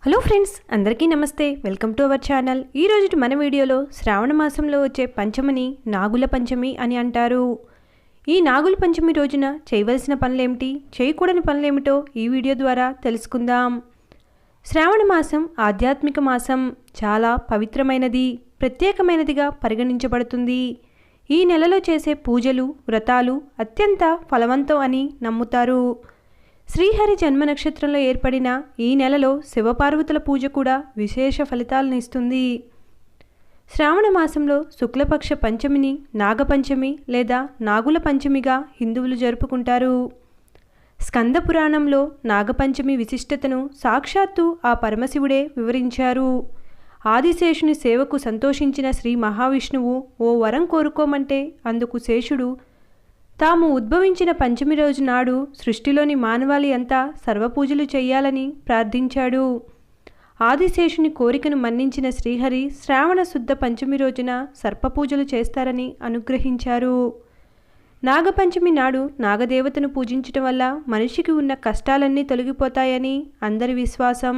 Hello friends, అందరికీ నమస్తే. Welcome to our channel. ఈరోజు మన వీడియోలో శ్రావణ మాసంలో వచ్చే పంచమిని నాగుల పంచమి అని అంటారు. ఈ నాగుల పంచమి రోజున చేయవలసిన పనులేమిటి, చేయకూడని పనులేమిటో ఈ వీడియో ద్వారా తెలుసుకుందాం. శ్రావణ మాసం ఆధ్యాత్మిక మాసం, చాలా పవిత్రమైనది, ప్రత్యేకమైనదిగా పరిగణించబడుతుంది. ఈ నెలలో చేసే పూజలు, వ్రతాలు అత్యంత ఫలవంతం అని నమ్ముతారు. శ్రీహరి జన్మ నక్షత్రంలో ఏర్పడిన ఈ నెలలో శివపార్వతుల పూజ కూడా విశేష ఫలితాలను ఇస్తుంది. శ్రావణ మాసంలో శుక్లపక్ష పంచమిని నాగపంచమి లేదా నాగుల పంచమిగా హిందువులు జరుపుకుంటారు. స్కంద పురాణంలో నాగపంచమి విశిష్టతను సాక్షాత్తు ఆ పరమశివుడే వివరించారు. ఆదిశేషుని సేవకు సంతోషించిన శ్రీ మహావిష్ణువు ఓ వరం కోరుకోమంటే అందుకు శేషుడు తాము ఉద్భవించిన పంచమి రోజు నాడు సృష్టిలోని మానవాళి అంతా సర్వపూజలు చెయ్యాలని ప్రార్థించాడు. ఆదిశేషుని కోరికను మన్నించిన శ్రీహరి శ్రావణ శుద్ధ పంచమి రోజున సర్పపూజలు చేస్తారని అనుగ్రహించారు. నాగపంచమి నాడు నాగదేవతను పూజించటం వల్ల మనిషికి ఉన్న కష్టాలన్నీ తొలగిపోతాయని అందరి విశ్వాసం.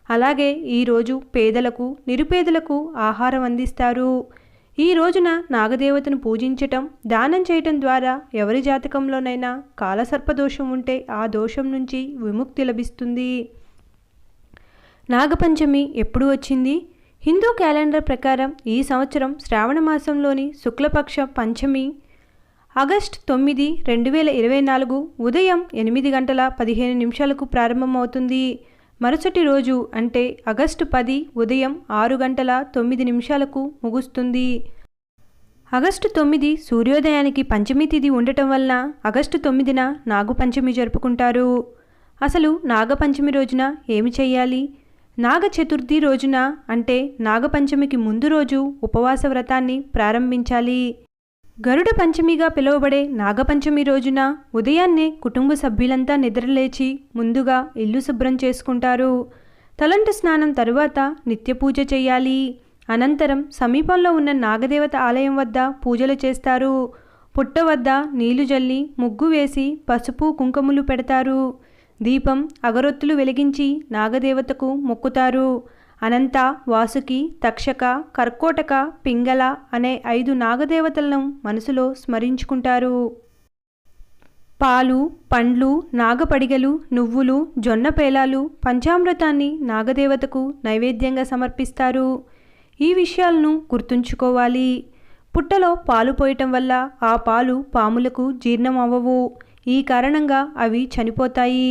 అలాగే ఈరోజు పేదలకు, నిరుపేదలకు ఆహారం అందిస్తారు. ఈ రోజున నాగదేవతను పూజించటం, దానం చేయటం ద్వారా ఎవరి జాతకంలోనైనా కాలసర్పదోషం ఉంటే ఆ దోషం నుంచి విముక్తి లభిస్తుంది. నాగపంచమి ఎప్పుడు వచ్చింది? హిందూ క్యాలెండర్ ప్రకారం ఈ సంవత్సరం శ్రావణ మాసంలోని శుక్లపక్ష పంచమి ఆగస్టు 9, 2024 ఉదయం 8:15 ప్రారంభమవుతుంది. మరుసటి రోజు అంటే ఆగస్టు 10 ఉదయం 6:09 ముగుస్తుంది. ఆగస్టు 9 సూర్యోదయానికి పంచమి తిథి ఉండటం వలన ఆగస్టు 9న నాగపంచమి జరుపుకుంటారు. అసలు నాగపంచమి రోజున ఏమి చేయాలి? నాగ చతుర్థి రోజున అంటే నాగపంచమికి ముందు రోజు ఉపవాస వ్రతాన్ని ప్రారంభించాలి. గరుడ పంచమిగా పిలువబడే నాగపంచమి రోజున ఉదయాన్నే కుటుంబ సభ్యులంతా నిద్రలేచి ముందుగా ఇల్లు శుభ్రం చేసుకుంటారు. తలంటు స్నానం తరువాత నిత్య పూజ చేయాలి. అనంతరం సమీపంలో ఉన్న నాగదేవత ఆలయం వద్ద పూజలు చేస్తారు. పుట్ట వద్ద నీళ్లు జల్లి ముగ్గు వేసి పసుపు కుంకుమలు పెడతారు. దీపం, అగరొత్తులు వెలిగించి నాగదేవతకు మొక్కుతారు. అనంత, వాసుకి, తక్షక, కర్కోటక, పింగళ అనే 5 నాగదేవతలను మనసులో స్మరించుకుంటారు. పాలు, పండ్లు, నాగపడిగలు, నువ్వులు, జొన్న పేలాలు, పంచామృతాన్ని నాగదేవతకు నైవేద్యంగా సమర్పిస్తారు. ఈ విషయాలను గుర్తుంచుకోవాలి. పుట్టలో పాలు పోయటం వల్ల ఆ పాలు పాములకు జీర్ణం అవ్వవు. ఈ కారణంగా అవి చనిపోతాయి.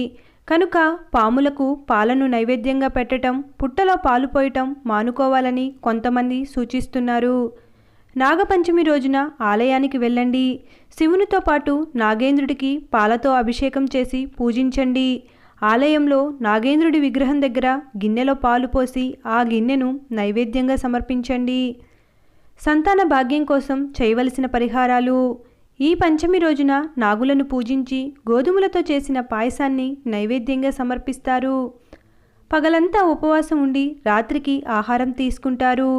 కనుక పాములకు పాలను నైవేద్యంగా పెట్టడం, పుట్టలో పాలు పోయటం మానుకోవాలని కొంతమంది సూచిస్తున్నారు. నాగపంచమి రోజున ఆలయానికి వెళ్ళండి. శివునితో పాటు నాగేంద్రుడికి పాలతో అభిషేకం చేసి పూజించండి. ఆలయంలో నాగేంద్రుడి విగ్రహం దగ్గర గిన్నెలో పాలు పోసి ఆ గిన్నెను నైవేద్యంగా సమర్పించండి. సంతాన భాగ్యం కోసం చేయవలసిన పరిహారాలు: ఈ పంచమి రోజున నాగులను పూజించి గోధుమలతో చేసిన పాయసాన్ని నైవేద్యంగా సమర్పిస్తారు. పగలంతా ఉపవాసం ఉండి రాత్రికి ఆహారం తీసుకుంటారు.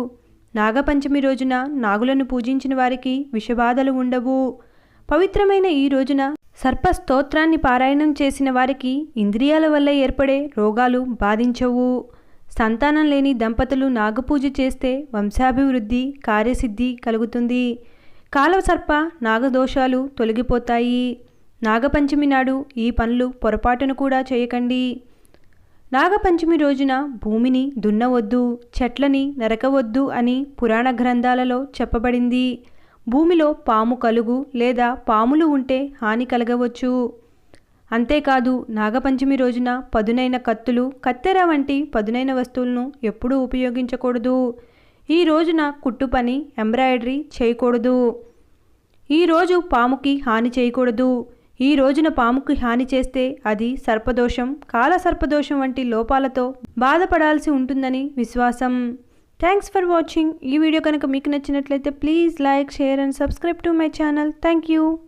నాగపంచమి రోజున నాగులను పూజించిన వారికి విషబాధలు ఉండవు. పవిత్రమైన ఈ రోజున సర్ప స్తోత్రాన్ని పారాయణం చేసిన వారికి ఇంద్రియాల వల్ల ఏర్పడే రోగాలు బాధించవు. సంతానం లేని దంపతులు నాగపూజ చేస్తే వంశాభివృద్ధి, కార్యసిద్ధి కలుగుతుంది. కాలసర్ప నాగదోషాలు తొలగిపోతాయి. నాగపంచమి నాడు ఈ పనులు పొరపాటును కూడా చేయకండి. నాగపంచమి రోజున భూమిని దున్నవద్దు, చెట్లని నరకవద్దు అని పురాణ గ్రంథాలలో చెప్పబడింది. భూమిలో పాము కలుగు లేదా పాములు ఉంటే హాని కలగవచ్చు. అంతేకాదు నాగపంచమి రోజున పదునైన కత్తులు, కత్తెర వంటి పదునైన వస్తువులను ఎప్పుడూ ఉపయోగించకూడదు. ఈ రోజున కుట్టు పని, ఎంబ్రాయిడరీ చేయకూడదు. ఈరోజు పాముకి హాని చేయకూడదు. ఈ రోజున పాముకి హాని చేస్తే అది సర్పదోషం, కాలసర్పదోషం వంటి లోపాలతో బాధపడాల్సి ఉంటుందని విశ్వాసం. Thanks for watching. ఈ వీడియో కనుక మీకు నచ్చినట్లయితే please like, share and subscribe to my channel. Thank you.